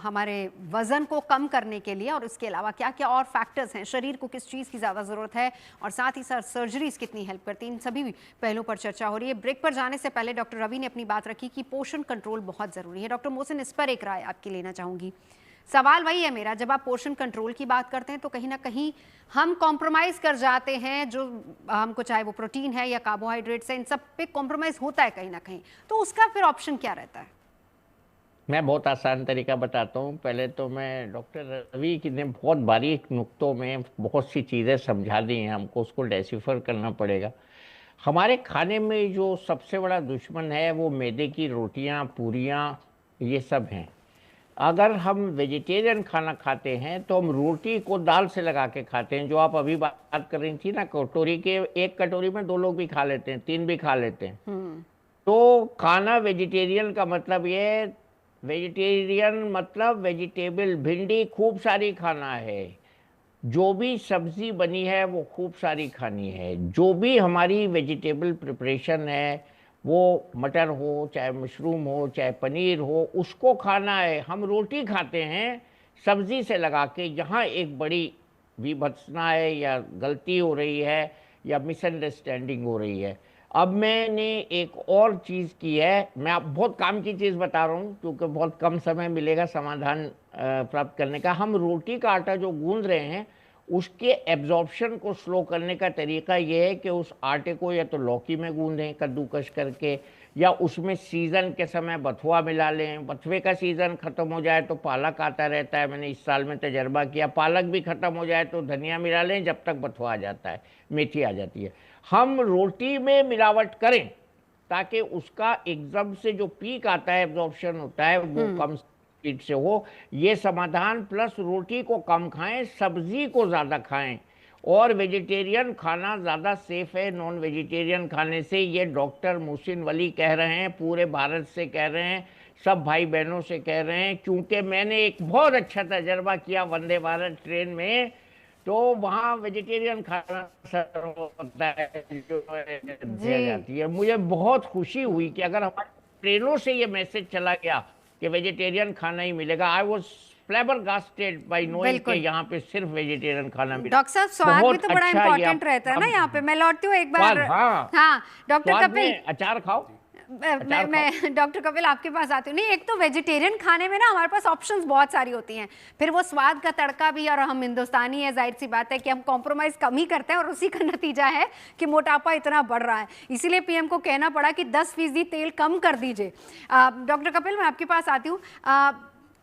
हमारे वजन को कम करने के लिए, और इसके अलावा क्या क्या और फैक्टर्स हैं, शरीर को किस चीज़ की ज़्यादा ज़रूरत है, और साथ ही साथ सर्जरीज कितनी हेल्प करती हैं, इन सभी पहलुओं पर चर्चा हो रही है। ब्रेक पर जाने से पहले डॉक्टर रवि ने अपनी बात रखी कि पोषण कंट्रोल बहुत ज़रूरी है। डॉक्टर मोहसिन, इस पर एक राय आपकी लेना चाहूँगी। सवाल वही है मेरा, जब आप पोषण कंट्रोल की बात करते हैं तो कहीं ना कहीं हम कॉम्प्रोमाइज़ कर जाते हैं, जो हमको चाहे वो प्रोटीन है या कार्बोहाइड्रेट्स है, इन सब पे कॉम्प्रोमाइज़ होता है कहीं ना कहीं, तो उसका फिर ऑप्शन क्या रहता है? मैं बहुत आसान तरीका बताता हूँ। पहले तो मैं डॉक्टर रवि ने बहुत बारीक नुक्तों में बहुत सी चीज़ें समझा दी हैं, हमको उसको डेसिफर करना पड़ेगा। हमारे खाने में जो सबसे बड़ा दुश्मन है वो मैदे की रोटियाँ, पूरियाँ, ये सब हैं। अगर हम वेजिटेरियन खाना खाते हैं तो हम रोटी को दाल से लगा के खाते हैं, जो आप अभी बात कर रही थी ना, कटोरी के एक कटोरी में 2 लोग भी खा लेते हैं, 3 भी खा लेते हैं। तो खाना वेजिटेरियन का मतलब ये, वेजिटेरियन मतलब वेजिटेबल, भिंडी खूब सारी खाना है, जो भी सब्जी बनी है वो खूब सारी खानी है, जो भी हमारी वेजिटेबल प्रिपरेशन है, वो मटर हो, चाहे मशरूम हो, चाहे पनीर हो, उसको खाना है। हम रोटी खाते हैं सब्जी से लगा के, यहाँ एक बड़ी विभत्सना है या गलती हो रही है या मिसअंडरस्टैंडिंग हो रही है। अब मैंने एक और चीज़ की है, मैं आप बहुत काम की चीज़ बता रहा हूँ क्योंकि बहुत कम समय मिलेगा समाधान प्राप्त करने का। हम रोटी का आटा जो गूंद रहे हैं उसके एब्जॉर्प्शन को स्लो करने का तरीका ये है कि उस आटे को या तो लौकी में गूंदें कद्दूकस करके, या उसमें सीज़न के समय बथुआ मिला लें। बथुए का सीज़न ख़त्म हो जाए तो पालक आता रहता है, मैंने इस साल में तजर्बा किया। पालक भी ख़त्म हो जाए तो धनिया मिला लें, जब तक बथुआ आ जाता है, मेथी आ जाती है। हम रोटी में मिलावट करें ताकि उसका एकदम से जो पीक आता है, एब्जॉर्प्शन होता है, वो कम स्पीड से हो। ये समाधान, प्लस रोटी को कम खाएं, सब्जी को ज़्यादा खाएं, और वेजिटेरियन खाना ज़्यादा सेफ है नॉन वेजिटेरियन खाने से। ये डॉक्टर मोहसिन वली कह रहे हैं, पूरे भारत से कह रहे हैं, सब भाई बहनों से कह रहे हैं, क्योंकि मैंने एक बहुत अच्छा तजर्बा किया वंदे भारत ट्रेन में, तो वहाँ वेजिटेरियन खाना सर्व होता है जो दिया जाती है। मुझे बहुत खुशी हुई कि अगर हमारी ट्रेनों से ये मैसेज चला गया कि वेजिटेरियन खाना ही मिलेगा। आई वॉज फ्लैबरगास्टेड बाय नोइंग कि यहाँ पे सिर्फ वेजिटेरियन खाना मिलेगा। डॉक्टर साहब, स्वाद भी तो बड़ा इम्पोर्टेंट रहता है ना यहाँ पे। मैं लौटती हूँ एक बार। हाँ डॉक्टर कपिल, अचार खाओ। मैं डॉक्टर कपिल आपके पास आती हूँ। नहीं, एक तो वेजिटेरियन खाने में ना हमारे पास ऑप्शंस बहुत सारी होती हैं, फिर वो स्वाद का तड़का भी, और हम हिंदुस्तानी है, जाहिर सी बात है कि हम कॉम्प्रोमाइज़ कम ही करते हैं, और उसी का नतीजा है कि मोटापा इतना बढ़ रहा है। इसीलिए पीएम को कहना पड़ा कि 10% तेल कम कर दीजिए। डॉक्टर कपिल, मैं आपके पास आती हूँ।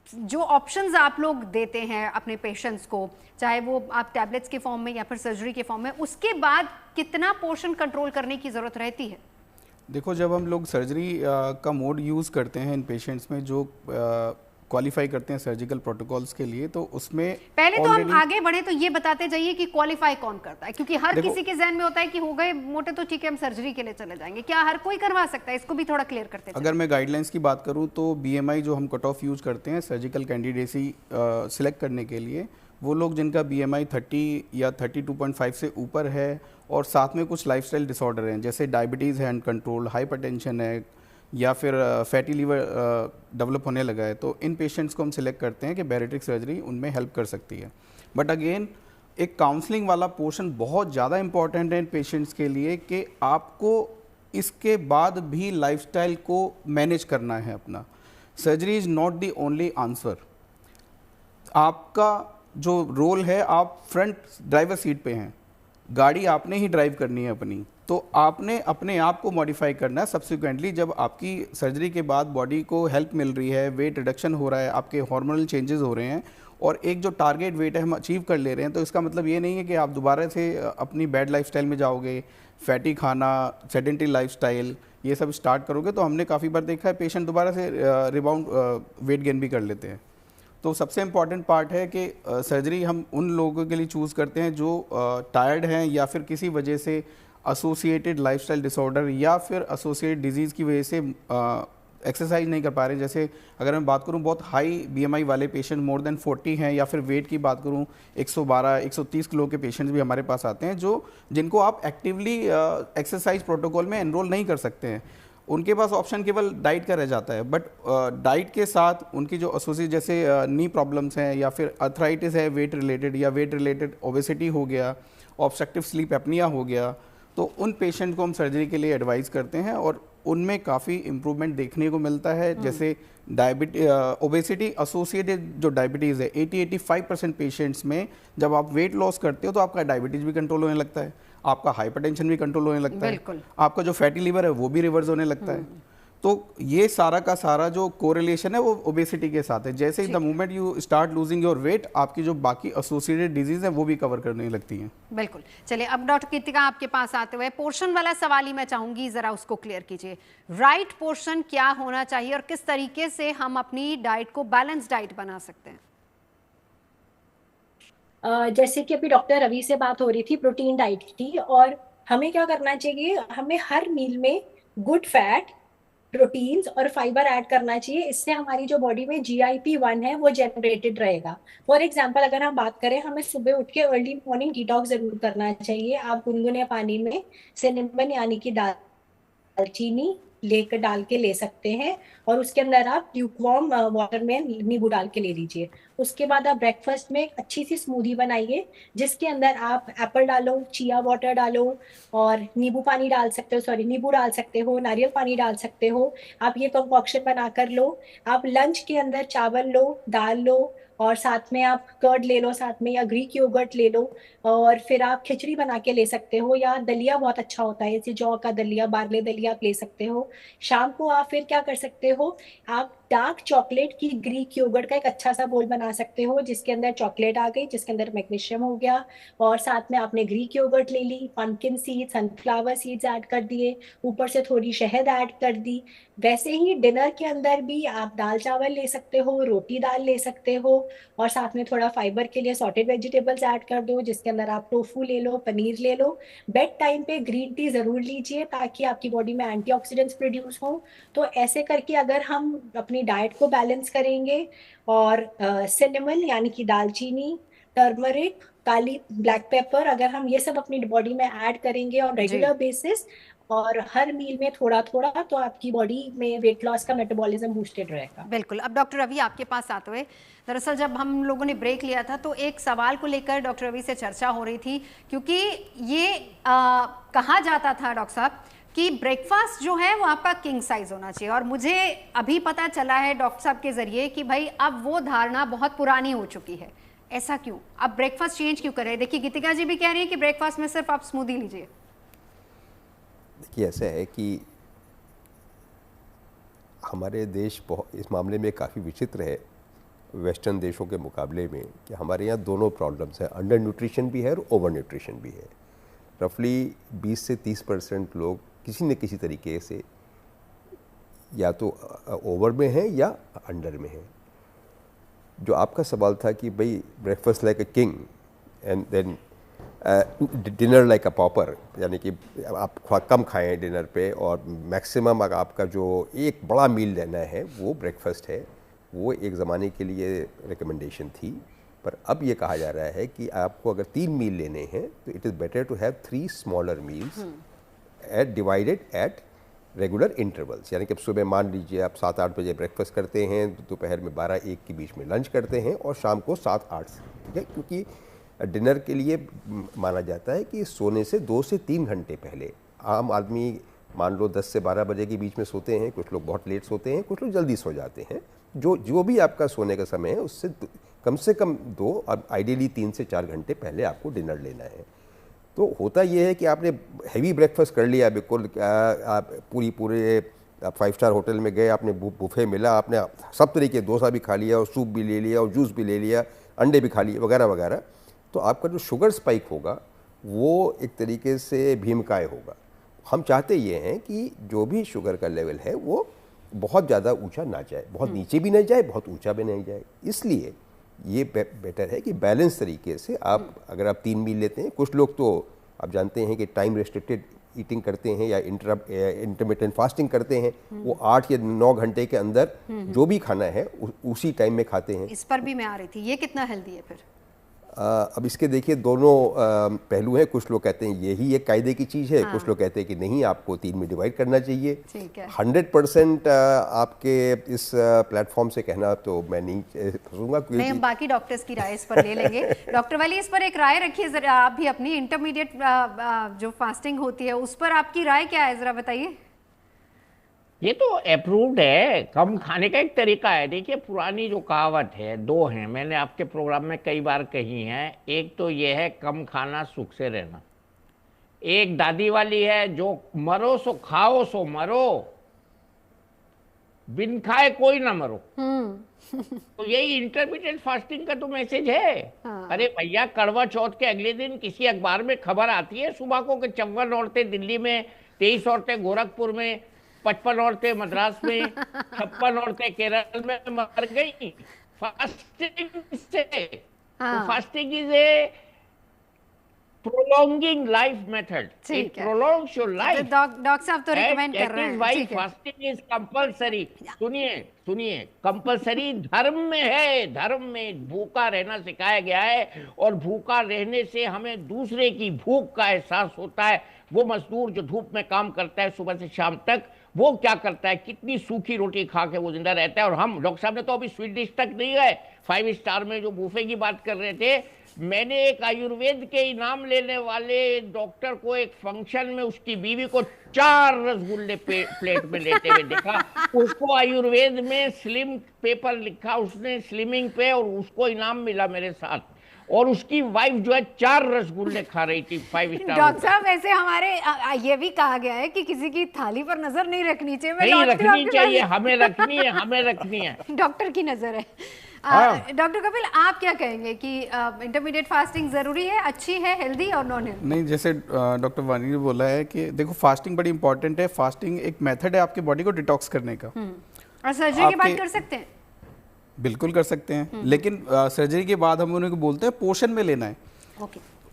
जो ऑप्शंस आप लोग देते हैं अपने पेशेंट्स को, चाहे वो आप टैबलेट्स के फॉर्म में या फिर सर्जरी के फॉर्म में, उसके बाद कितना पोषण कंट्रोल करने की ज़रूरत रहती है? देखो, जब हम लोग सर्जरी का मोड यूज़ करते हैं इन पेशेंट्स में जो क्वालिफाई करते हैं सर्जिकल प्रोटोकॉल्स के लिए, तो उसमें पहले तो हम आगे बढ़े तो ये बताते जाइए कि क्वालिफाई कौन करता है, क्योंकि हर किसी के जहन में होता है कि हो गए मोटे तो ठीक है, हम सर्जरी के लिए चले जाएंगे। क्या हर कोई करवा सकता है? इसको भी थोड़ा क्लियर करते हैं। अगर मैं गाइडलाइंस की बात करूं तो BMI जो हम कट ऑफ यूज़ करते हैं सर्जिकल कैंडिडेसी सिलेक्ट करने के लिए, वो लोग जिनका BMI 30 या 32.5 से ऊपर है, और साथ में कुछ लाइफस्टाइल डिसऑर्डर हैं, जैसे डायबिटीज़ है अनकंट्रोल्ड, हाइपरटेंशन है, या फिर फैटी लीवर डेवलप होने लगा है, तो इन पेशेंट्स को हम सिलेक्ट करते हैं कि बैरिट्रिक सर्जरी उनमें हेल्प कर सकती है। बट अगेन एक काउंसलिंग वाला पोर्शन बहुत ज़्यादा इंपॉर्टेंट है इन पेशेंट्स के लिए, कि आपको इसके बाद भी लाइफस्टाइल को मैनेज करना है अपना। Surgery is not the only answer. आपका जो रोल है, आप फ्रंट ड्राइवर सीट पे हैं, गाड़ी आपने ही ड्राइव करनी है अपनी, तो आपने अपने आप को मॉडिफाई करना है। सब्सिक्वेंटली जब आपकी सर्जरी के बाद बॉडी को हेल्प मिल रही है, वेट रिडक्शन हो रहा है, आपके हार्मोनल चेंजेस हो रहे हैं, और एक जो टारगेट वेट है हम अचीव कर ले रहे हैं, तो इसका मतलब ये नहीं है कि आप दोबारा से अपनी बैड लाइफस्टाइल में जाओगे, फैटी खाना, सेडेंटरी लाइफस्टाइल ये सब स्टार्ट करोगे। तो हमने काफ़ी बार देखा है पेशेंट दोबारा से रिबाउंड वेट गेन भी कर लेते हैं। तो सबसे इम्पॉर्टेंट पार्ट है कि सर्जरी हम उन लोगों के लिए चूज़ करते हैं जो टायर्ड हैं या फिर किसी वजह से एसोसिएटेड लाइफस्टाइल डिसऑर्डर या फिर एसोसिएटेड डिजीज़ की वजह से एक्सरसाइज नहीं कर पा रहे। जैसे अगर मैं बात करूं बहुत हाई बीएमआई वाले पेशेंट मोर देन 40 हैं, या फिर वेट की बात करूं 112 130 किलो के पेशेंट्स भी हमारे पास आते हैं जिनको आप एक्टिवली एक्सरसाइज प्रोटोकॉल में एनरोल नहीं कर सकते हैं। उनके पास ऑप्शन केवल डाइट का रह जाता है। बट डाइट के साथ उनकी जो एसोसिएट जैसे नी प्रॉब्लम्स हैं या फिर अर्थराइटिस है वेट रिलेटेड, या वेट रिलेटेड ओबेसिटी हो गया, ऑब्स्ट्रक्टिव स्लीप एपनिया हो गया, तो उन पेशेंट को हम सर्जरी के लिए एडवाइस करते हैं और उनमें काफ़ी इम्प्रूवमेंट देखने को मिलता है। जैसे ओबेसिटी एसोसिएटेड जो डायबिटीज़ है 80-85% पेशेंट्स में जब आप वेट लॉस करते हो तो आपका डायबिटीज़ भी कंट्रोल होने लगता है, आपका हाइपरटेंशन भी कंट्रोल होने लगता है, आपका जो फैटी लिवर है वो भी रिवर्स होने लगता है। तो ये सारा का सारा जो कोरिलेशन है वो ओबेसिटी के साथ है। जैसे the moment you start losing your weight, आपकी जो बाकी एसोसिएटेड डिजीज है वो भी कवर करने लगती हैं। बिल्कुल। चलिए अब डॉक्टर कृतिका आपके पास आते हुए पोर्शन वाला सवाल ही मैं चाहूंगी, जरा उसको क्लियर कीजिए। राइट पोर्शन क्या होना चाहिए और किस तरीके से हम अपनी डाइट को बैलेंस डाइट बना सकते हैं? जैसे कि अभी डॉक्टर रवि से बात हो रही थी प्रोटीन डाइट की, और हमें क्या करना चाहिए, हमें हर मील में गुड फैट, प्रोटीन्स और फाइबर ऐड करना चाहिए। इससे हमारी जो बॉडी में GIP-1 है वो जनरेटेड रहेगा। फॉर एग्जांपल अगर हम बात करें, हमें सुबह उठ के अर्ली मॉर्निंग डिटॉक्स जरूर करना चाहिए। आप गुनगुने पानी में सिनेमन यानी कि दालचीनी लेकर डाल के ले सकते हैं, और उसके अंदर आप ल्यूकवार्म वाटर में नींबू डाल के ले लीजिए। उसके बाद आप ब्रेकफास्ट में एक अच्छी सी स्मूदी बनाइए जिसके अंदर आप एप्पल डालो, चिया वाटर डालो और नींबू पानी डाल सकते हो, नींबू डाल सकते हो, नारियल पानी डाल सकते हो। आप ये कंकॉक्शन बनाकर लो। आप लंच के अंदर चावल लो, दाल लो और साथ में आप कर्ड ले लो, साथ में या ग्रीक योगर्ट ले लो, और फिर आप खिचड़ी बना के ले सकते हो, या दलिया बहुत अच्छा होता है, जैसे जौ का दलिया, बार्ले दलिया आप ले सकते हो। शाम को आप फिर क्या कर सकते हो, आप डार्क चॉकलेट की ग्रीक योगर्ट का एक अच्छा सा बोल बना सकते हो जिसके अंदर चॉकलेट आ गई, जिसके अंदर मैग्नीशियम हो गया, और साथ में आपने ग्रीक योगर्ट ले ली, pumpkin seed, sunflower seeds add कर दिए, ऊपर से थोड़ी शहद ऐड कर दी। वैसे ही डिनर के अंदर भी आप दाल चावल ले सकते हो, रोटी दाल ले सकते हो, और साथ में थोड़ा फाइबर के लिए सॉटेड वेजिटेबल्स ऐड कर दो जिसके अंदर आप टोफू ले लो, पनीर ले लो। बेड टाइम पे ग्रीन टी जरूर लीजिए ताकि आपकी बॉडी में एंटीऑक्सीडेंट्स प्रोड्यूस हो। तो ऐसे करके अगर हम अपनी डाइट को बैलेंस करेंगे और सिनेमन यानी कि दालचीनी, टर्मरिक, काली ब्लैक पेपर, अगर हम ये सब अपनी बॉडी में ऐड करेंगे और रेगुलर बेसिस और हर मील में थोड़ा थोड़ा, तो आपकी बॉडी में वेट लॉस का मेटाबॉलिज्म बूस्टेड रहेगा। बिल्कुल। अब डॉक्टर रवि आपके पास आते हुए, दरअसल जब हम लोगों ने ब्रेक लिया था तो एक सवाल को लेकर डॉक्टर रवि से चर्चा हो रही थी, क्योंकि ये कहा जाता था डॉक्टर साहब कि ब्रेकफास्ट जो है वो आपका किंग साइज होना चाहिए, और मुझे अभी पता चला है डॉक्टर साहब के जरिए कि भाई अब वो धारणा बहुत पुरानी हो चुकी है। ऐसा क्यों? अब ब्रेकफास्ट चेंज क्यों करें? देखिए गीतिका जी भी कह रही है कि ब्रेकफास्ट में सिर्फ आप स्मूदी लीजिए। देखिए ऐसा है कि हमारे देश इस मामले में काफ़ी विचित्र है वेस्टर्न देशों के मुकाबले में, कि हमारे यहाँ दोनों प्रॉब्लम्स हैं, अंडर न्यूट्रिशन भी है और ओवर न्यूट्रिशन भी है। रफली 20 से 30% लोग किसी न किसी तरीके से या तो ओवर में है या अंडर में है। जो आपका सवाल था कि भाई breakfast like a king and then dinner like a pauper, यानी कि आप कम खाएं डिनर पे और मैक्सिमम अगर आपका जो एक बड़ा मील लेना है वो ब्रेकफास्ट है, वो एक ज़माने के लिए रिकमेंडेशन थी। पर अब ये कहा जा रहा है कि आपको अगर 3 मील लेने हैं तो it is better to have 3 smaller meals divided at regular intervals. यानी कि अब सुबह मान लीजिए आप 7-8 बजे ब्रेकफास्ट करते हैं, दोपहर में 12-1 के बीच में लंच करते हैं और शाम को 7-8 से, ठीक है, क्योंकि डिनर के लिए माना जाता है कि सोने से 2 से 3 घंटे पहले, आम आदमी मान लो 10 से 12 बजे के बीच में सोते हैं, कुछ लोग बहुत लेट सोते हैं, कुछ लोग जल्दी सो जाते हैं। जो भी आपका सोने का समय है उससे कम से कम 2 और आइडियली 3 से 4 घंटे पहले आपको डिनर लेना है। तो होता यह है कि आपने हैवी ब्रेकफास्ट कर लिया, बिल्कुल आप पूरे 5 स्टार होटल में गए, आपने बुफे मिला, आपने सब तरीके डोसा भी खा लिया और सूप भी ले लिया और जूस भी ले लिया, अंडे भी खा लिए वगैरह वगैरह, तो आपका जो शुगर स्पाइक होगा वो एक तरीके से भीमकाय होगा। हम चाहते ये हैं कि जो भी शुगर का लेवल है वो बहुत ज़्यादा ऊंचा ना जाए, बहुत नीचे भी नहीं जाए, बहुत ऊंचा भी नहीं जाए। इसलिए ये बेटर है कि बैलेंस तरीके से आप, अगर आप 3 मील लेते हैं, कुछ लोग तो आप जानते हैं कि टाइम रेस्ट्रिक्टेड ईटिंग करते हैं या इंटरमिटेंट फास्टिंग करते हैं, वो 8 या 9 घंटे के अंदर जो भी खाना है उसी टाइम में खाते हैं। इस पर भी मैं आ रही थी, ये कितना हेल्दी है फिर? अब इसके देखिए दोनों पहलू हैं। कुछ लोग कहते हैं यही एक कायदे की चीज़ है, कुछ लोग कहते हैं कि नहीं, आपको 3 में डिवाइड करना चाहिए। 100% आपके इस प्लेटफॉर्म से कहना तो मैं नहीं फंसूंगा, नहीं, हम बाकी डॉक्टर्स की राय इस पर ले लेंगे। डॉक्टर वाली, इस पर एक राय रखिए जरा आप भी अपनी। इंटरमीडिएट जो फास्टिंग होती है उस पर आपकी राय क्या है, जरा बताइए। ये तो अप्रूव्ड है, कम खाने का एक तरीका है। देखिए, पुरानी जो कहावत है, 2 हैं, मैंने आपके प्रोग्राम में कई बार कही है। एक तो ये है कम खाना सुख से रहना, एक दादी वाली है जो मरो सो खाओ सो मरो, बिन खाए कोई ना मरो। तो यही इंटरमीडिएट फास्टिंग का तो मैसेज है। अरे भैया, करवा चौथ के अगले दिन किसी अखबार में खबर आती है सुबह को कि 54 औरतें दिल्ली में, 23 औरतें गोरखपुर में, 55 औरतें मद्रास में, 56 औरतें केरल में मर गई फास्टिंग से। तो fasting is a prolonging life method, it prolongs your life. Doctor साहब तो रिकमेंड कर रहे हैं, वाई फास्टिंग इज कंपलसरी। सुनिए, कंपलसरी धर्म में है, धर्म में भूखा रहना सिखाया गया है, और भूखा रहने से हमें दूसरे की भूख का एहसास होता है। वो मजदूर जो धूप में काम करता है सुबह से शाम तक, वो क्या करता है, कितनी सूखी रोटी खा के वो जिंदा रहता है। और हम डॉक्टर साहब ने तो अभी स्वीट डिश तक नहीं गए, 5 स्टार में जो बूफे की बात कर रहे थे। मैंने एक आयुर्वेद के इनाम लेने वाले डॉक्टर को एक फंक्शन में उसकी बीवी को 4 रसगुल्ले प्लेट में लेते हुए देखा। उसको आयुर्वेद में स्लिम पेपर लिखा उसने, स्लिमिंग पे, और उसको इनाम मिला मेरे साथ। और उसकी वाइफ जो है 4 रसगुल्ले खा रही थी 5 स्टार। डॉक्टर साहब, वैसे हमारे ये भी कहा गया है कि किसी की थाली पर नजर नहीं रखनी चाहिए। नहीं रखनी चाहिए, हमें रखनी है, हमें रखनी है। डॉक्टर की नजर है। डॉक्टर कपिल, आप क्या कहेंगे कि इंटरमीडिएट फास्टिंग जरूरी है, अच्छी है, हेल्दी और नॉन हेल्दी? नहीं, जैसे डॉक्टर वानी ने बोला है कि देखो, फास्टिंग बड़ी इंपॉर्टेंट है। फास्टिंग एक मेथड है आपकी बॉडी को डिटॉक्स करने का। और सर्जरी के बाद कर सकते हैं? बिल्कुल कर सकते हैं, लेकिन सर्जरी के बाद हम उनको बोलते हैं पोर्शन में लेना है।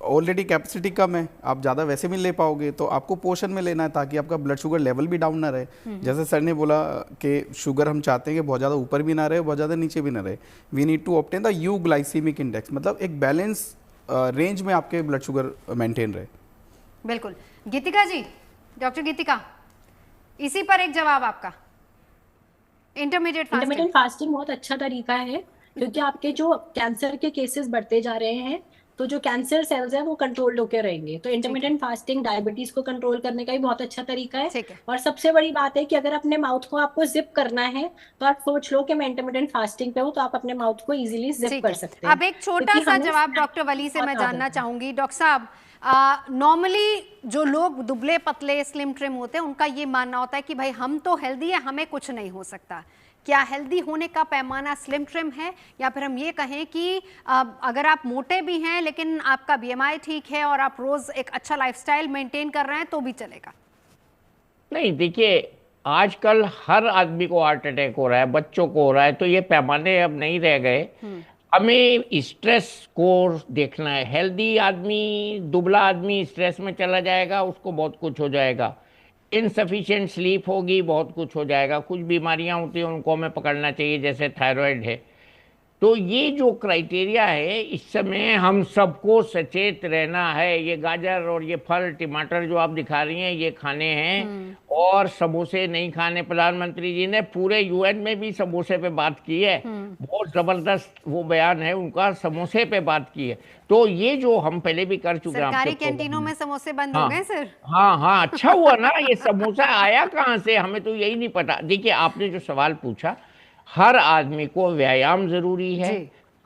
ऑलरेडी कैपेसिटी कम है, आप ज़्यादा वैसे भी ले पाओगे, तो आपको पोर्शन में लेना है ताकि आपका ब्लड शुगर लेवल भी डाउन ना रहे। जैसे सर ने बोला कि शुगर हम चाहते हैं कि बहुत ज़्यादा ऊपर भी ना रहे, बहुत ज़्यादा नीचे भी ना रहे। We need to obtain the you glycemic index, मतलब एक बैलेंस रेंज में आपके ब्लड शुगर मेंटेन रहे। बिल्कुल। गीतिका जी, डॉक्टर गीतिका, इसी पर एक जवाब आपका। इंटरमीडिएट फास्टिंग बहुत अच्छा तरीका है, क्योंकि आपके जो कैंसर के केसेस बढ़ते जा रहे हैं, तो जो कैंसर सेल्स हैं वो कंट्रोल होकर रहेंगे। तो इंटरमिटेंट फास्टिंग डायबिटीज को कंट्रोल करने का भी बहुत अच्छा तरीका है। और सबसे बड़ी बात है कि अगर अपने माउथ को आपको जिप करना है, तो आप सोच लो कि मैं इंटरमिटेंट फास्टिंग पे हूँ, तो आप अपने माउथ को इजीली जिप कर सकते हैं। अब एक छोटा सा जवाब डॉक्टर वली से मैं जानना चाहूंगी। डॉक्टर साहब, नॉर्मली जो लोग दुबले पतले स्लिम ट्रिम होते हैं, उनका ये मानना होता है कि भाई हम तो हेल्दी है, हमें कुछ नहीं हो सकता। क्या हेल्दी होने का पैमाना स्लिम ट्रिम है, या फिर हम ये कहें कि अगर आप मोटे भी हैं लेकिन आपका बीएमआई ठीक है और आप रोज एक अच्छा लाइफस्टाइल मेंटेन कर रहे हैं तो भी चलेगा? नहीं, देखिए, आजकल हर आदमी को हार्ट अटैक हो रहा है, बच्चों को हो रहा है, तो ये पैमाने अब नहीं रह गए। हमें स्ट्रेस को देखना है। हेल्दी आदमी, दुबला आदमी स्ट्रेस में चला जाएगा, उसको बहुत कुछ हो जाएगा। इनसफिशिएंट स्लीप होगी, बहुत कुछ हो जाएगा। कुछ बीमारियां होती हैं, उनको हमें पकड़ना चाहिए, जैसे थायराइड है। तो ये जो क्राइटेरिया है, इस समय हम सबको सचेत रहना है। ये गाजर और ये फल, टमाटर जो आप दिखा रही हैं, ये खाने हैं, और समोसे नहीं खाने। प्रधानमंत्री जी ने पूरे यूएन में भी समोसे पे बात की है, बहुत जबरदस्त वो बयान है उनका, समोसे पे बात की है। तो ये जो हम पहले भी कर चुके हैं, सरकारी कैंटीनों में समोसे बंद हो गए सर। हाँ, अच्छा हुआ ना। ये समोसा आया कहाँ से, हमें तो यही नहीं पता। देखिए, आपने जो सवाल पूछा, हर आदमी को व्यायाम जरूरी है।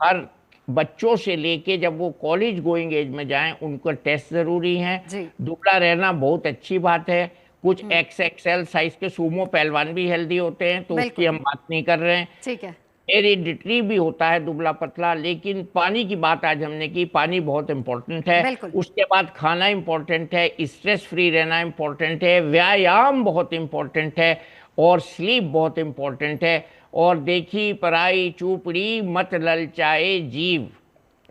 हर बच्चों से लेके जब वो कॉलेज गोइंग एज में जाएं, उनको टेस्ट जरूरी है। दुबला रहना बहुत अच्छी बात है। कुछ XXL साइज के सूमो पहलवान भी हेल्दी होते हैं, तो उसकी हम बात नहीं कर रहे हैं। ठीक है। हेरिडिटरी भी होता है दुबला पतला, लेकिन पानी की बात आज हमने की, पानी बहुत इंपॉर्टेंट है। बिल्कुल। उसके बाद खाना इंपॉर्टेंट है, स्ट्रेस फ्री रहना इंपॉर्टेंट है, व्यायाम बहुत इंपॉर्टेंट है और स्लीप बहुत इंपॉर्टेंट है। और देखी पराई चूपड़ी मत ललचाए जीव,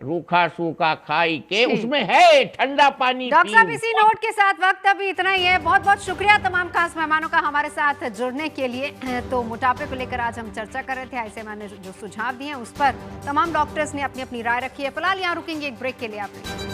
रूखा सूखा खाई के, उसमें है ठंडा पानी। डॉक्टर साहब, इसी नोट के साथ वक्त अभी इतना ही है। बहुत बहुत शुक्रिया तमाम खास मेहमानों का हमारे साथ जुड़ने के लिए। तो मोटापे को लेकर आज हम चर्चा कर रहे थे। ऐसे मैंने जो सुझाव दिए हैं उस पर तमाम डॉक्टर्स ने अपनी अपनी राय रखी है। फिलहाल यहाँ रुकेंगे एक ब्रेक के लिए। आप